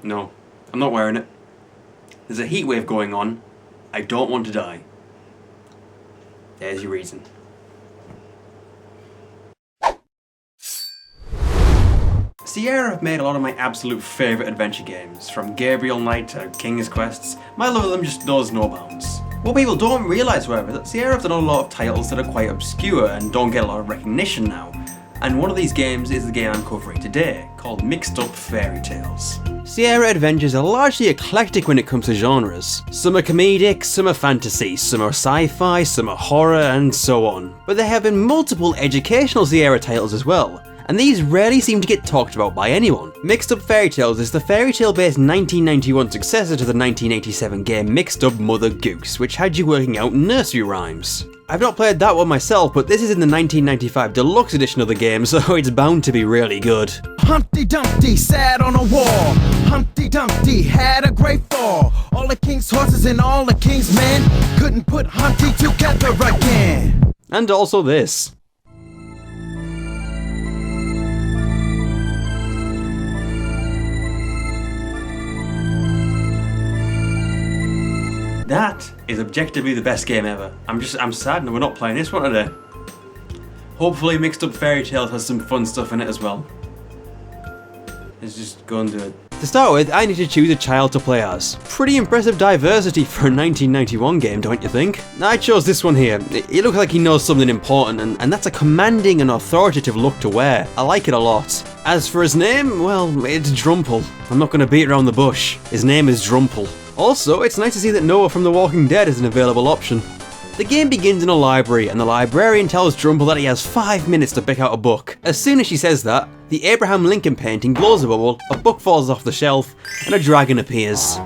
No, I'm not wearing it. There's a heat wave going on. I don't want to die. There's your reason. Sierra have made a lot of my absolute favourite adventure games, from Gabriel Knight to King's Quests. My love of them just knows no bounds. What people don't realise, however, is that Sierra have done a lot of titles that are quite obscure and don't get a lot of recognition now. And one of these games is the game I'm covering today, called Mixed Up Fairy Tales. Sierra adventures are largely eclectic when it comes to genres. Some are comedic, some are fantasy, some are sci-fi, some are horror, and so on. But there have been multiple educational Sierra titles as well, and these rarely seem to get talked about by anyone. Mixed Up Fairy Tales is the fairy tale based 1991 successor to the 1987 game Mixed Up Mother Goose, which had you working out nursery rhymes. I've not played that one myself, but this is in the 1995 deluxe edition of the game, so it's bound to be really good. Humpty Dumpty sat on a wall. Humpty Dumpty had a great fall. All the king's horses and all the king's men couldn't put Humpty together again. And also this. That is objectively the best game ever. I'm sad that we're not playing this one today. Hopefully Mixed Up Fairy Tales has some fun stuff in it as well. Let's just go and do it. To start with, I need to choose a child to play as. Pretty impressive diversity for a 1991 game, don't you think? I chose this one here. He looks like he knows something important, and that's a commanding and authoritative look to wear. I like it a lot. As for his name, well, it's Drumple. I'm not going to beat around the bush. His name is Drumple. Also, it's nice to see that Noah from The Walking Dead is an available option. The game begins in a library, and the librarian tells Drumple that he has 5 minutes to pick out a book. As soon as she says that, the Abraham Lincoln painting blows a bubble, a book falls off the shelf, and a dragon appears.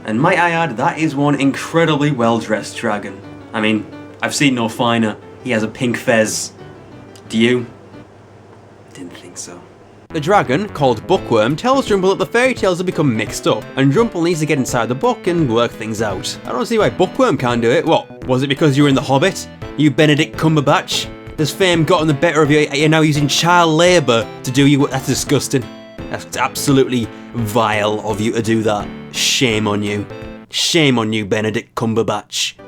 And might I add, that is one incredibly well-dressed dragon. I mean, I've seen no finer. He has a pink fez. Do you? Didn't think so. The dragon, called Bookworm, tells Drumple that the fairy tales have become mixed up, and Drumple needs to get inside the book and work things out. I don't see why Bookworm can't do it. What, was it because you were in The Hobbit? You Benedict Cumberbatch? Has fame gotten the better of you? You're now using child labour to do you? That's disgusting. That's absolutely vile of you to do that. Shame on you. Shame on you, Benedict Cumberbatch.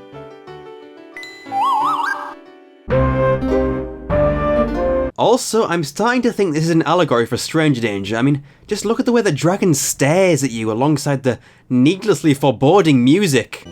Also, I'm starting to think this is an allegory for stranger danger. I mean, just look at the way the dragon stares at you alongside the needlessly foreboding music.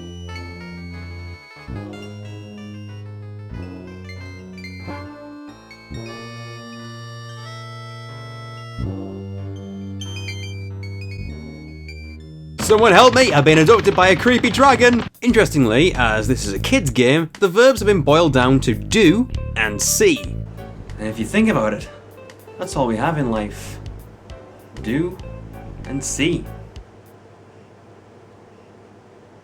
Someone help me, I've been abducted by a creepy dragon! Interestingly, as this is a kid's game, the verbs have been boiled down to do and see. And if you think about it, that's all we have in life. Do and see.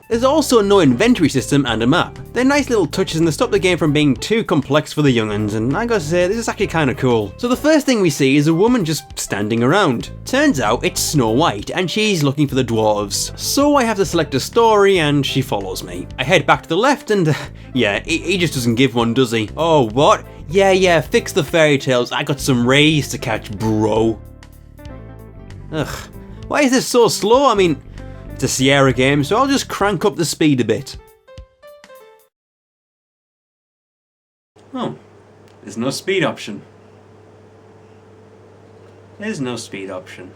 There's also no inventory system and a map. They're nice little touches and they stop the game from being too complex for the young'uns, and I gotta say, this is actually kinda cool. So the first thing we see is a woman just standing around. Turns out it's Snow White, and she's looking for the dwarves. So I have to select a story, and she follows me. I head back to the left, and yeah, he just doesn't give one, does he? Oh, what? Yeah, fix the fairy tales, I got some rays to catch, bro. Ugh, why is this so slow? I mean, it's a Sierra game, so I'll just crank up the speed a bit. Oh, there's no speed option. There's no speed option.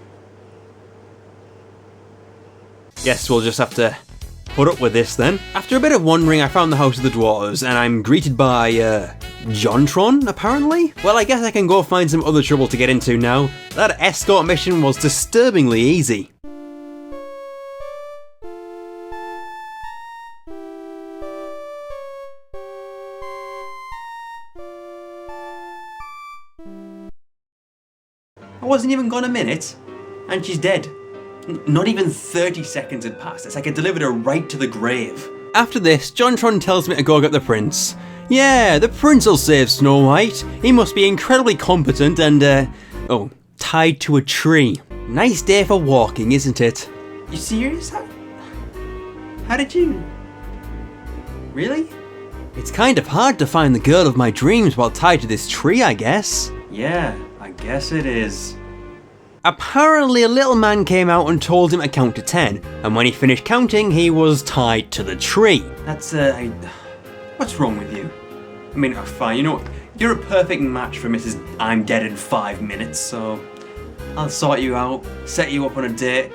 Guess we'll just have to put up with this then. After a bit of wandering, I found the House of the Dwarves, and I'm greeted by, Jontron, apparently? Well, I guess I can go find some other trouble to get into now. That escort mission was disturbingly easy. I wasn't even gone a minute, and she's dead. Not even 30 seconds had passed. It's like I delivered her right to the grave. After this, Jontron tells me to go get the prince. Yeah, the prince will save Snow White. He must be incredibly competent and, tied to a tree. Nice day for walking, isn't it? You serious? How did you... Really? It's kind of hard to find the girl of my dreams while tied to this tree, I guess. Yeah, I guess it is. Apparently a little man came out and told him to count to 10, and when he finished counting he was tied to the tree. That's, what's wrong with you? I mean, fine, you know what? You're a perfect match for Mrs. I'm dead in 5 minutes, so I'll sort you out, set you up on a date.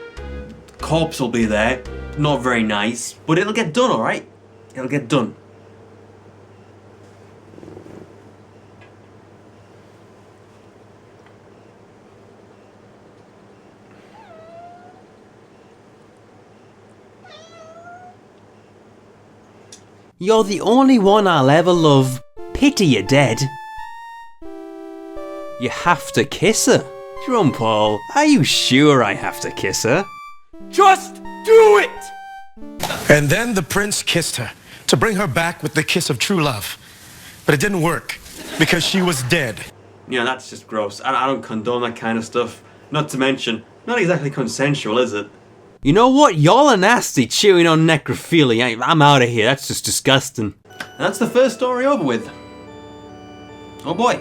Corpse will be there. Not very nice, but it'll get done, alright? It'll get done. You're the only one I'll ever love. Pity you're dead. You have to kiss her. Drumpole, are you sure I have to kiss her? Just do it! And then the prince kissed her to bring her back with the kiss of true love. But it didn't work because she was dead. You know, that's just gross. I don't condone that kind of stuff. Not to mention, not exactly consensual, is it? You know what? Y'all are nasty, chewing on necrophilia. I'm out of here. That's just disgusting. And that's the first story over with. Oh boy.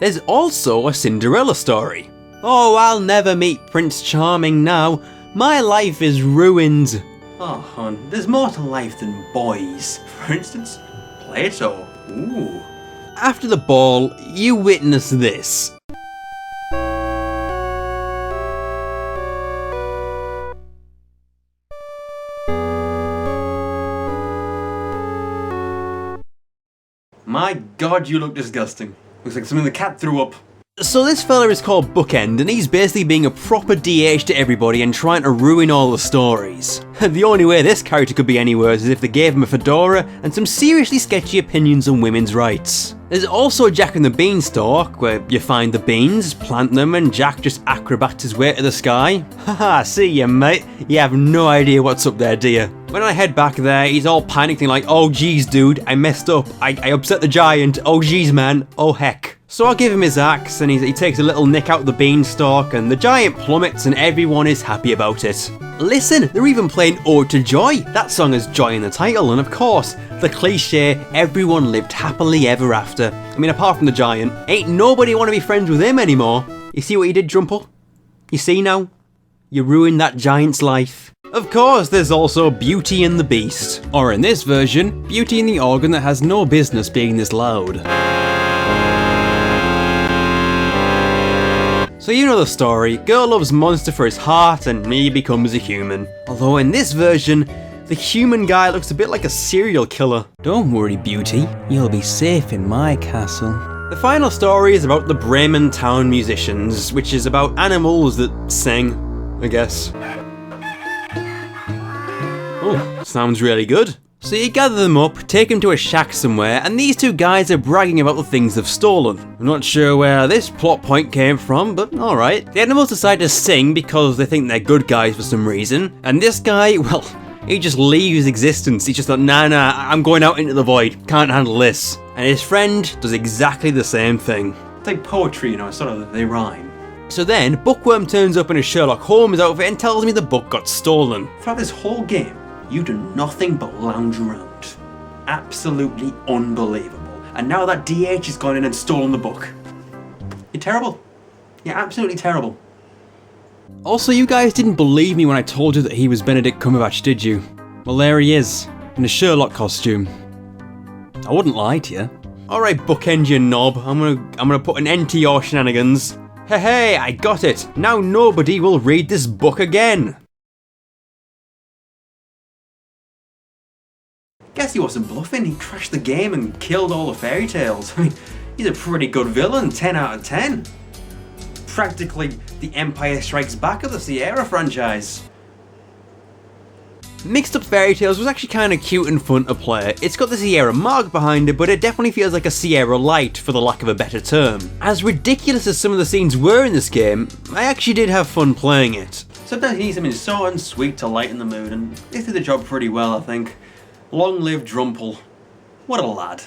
There's also a Cinderella story. Oh, I'll never meet Prince Charming now. My life is ruined. Oh, hon, there's more to life than boys. For instance, Plato. Ooh. After the ball, you witness this. My god, you look disgusting. Looks like something the cat threw up. So this fella is called Bookend, and he's basically being a proper DH to everybody and trying to ruin all the stories. The only way this character could be any worse is if they gave him a fedora and some seriously sketchy opinions on women's rights. There's also Jack and the Beanstalk, where you find the beans, plant them, and Jack just acrobats his way to the sky. Haha, see ya mate, you have no idea what's up there, do you? When I head back there, he's all panicking like, oh geez dude, I messed up, I upset the giant, oh geez man, oh heck. So I give him his axe, and he takes a little nick out the beanstalk, and the giant plummets, and everyone is happy about it. Listen, they're even playing Ode to Joy. That song has joy in the title, and of course, the cliche, everyone lived happily ever after. I mean, apart from the giant, ain't nobody want to be friends with him anymore. You see what you did, Drumple? You see now? You ruined that giant's life. Of course, there's also Beauty and the Beast. Or in this version, Beauty and the organ that has no business being this loud. So you know the story, girl loves monster for his heart and he becomes a human. Although in this version, the human guy looks a bit like a serial killer. Don't worry Beauty, you'll be safe in my castle. The final story is about the Bremen town musicians, which is about animals that sing, I guess. Oh, sounds really good. So you gather them up, take them to a shack somewhere, and these two guys are bragging about the things they've stolen. I'm not sure where this plot point came from, but alright. The animals decide to sing because they think they're good guys for some reason, and this guy, well, he just leaves existence. He just thought, nah, I'm going out into the void, can't handle this. And his friend does exactly the same thing. It's like poetry, you know, sort of, they rhyme. So then, Bookworm turns up in a Sherlock Holmes outfit and tells me the book got stolen. Throughout this whole game, you do nothing but lounge around. Absolutely unbelievable. And now that DH has gone in and stolen the book. You're terrible. You're absolutely terrible. Also, you guys didn't believe me when I told you that he was Benedict Cumberbatch, did you? Well, there he is, in a Sherlock costume. I wouldn't lie to you. Alright, bookend you knob, I'm gonna put an end to your shenanigans. Hey, I got it! Now nobody will read this book again! Guess he wasn't bluffing, he crashed the game and killed all the fairy tales. I mean, he's a pretty good villain, 10 out of 10. Practically the Empire Strikes Back of the Sierra franchise. Mixed Up Fairy Tales was actually kind of cute and fun to play. It's got the Sierra mark behind it, but it definitely feels like a Sierra Light, for the lack of a better term. As ridiculous as some of the scenes were in this game, I actually did have fun playing it. Sometimes you need something short and sweet to lighten the mood, and they did the job pretty well, I think. Long live Drumple. What a lad.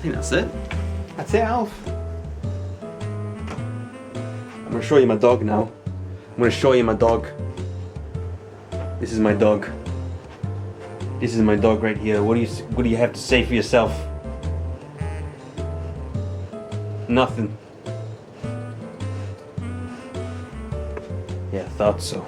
think that's it. That's it, Alf. I'm gonna show you my dog now. I'm gonna show you my dog. This is my dog. This is my dog right here. What do you have to say for yourself? Nothing. Yeah, I thought so.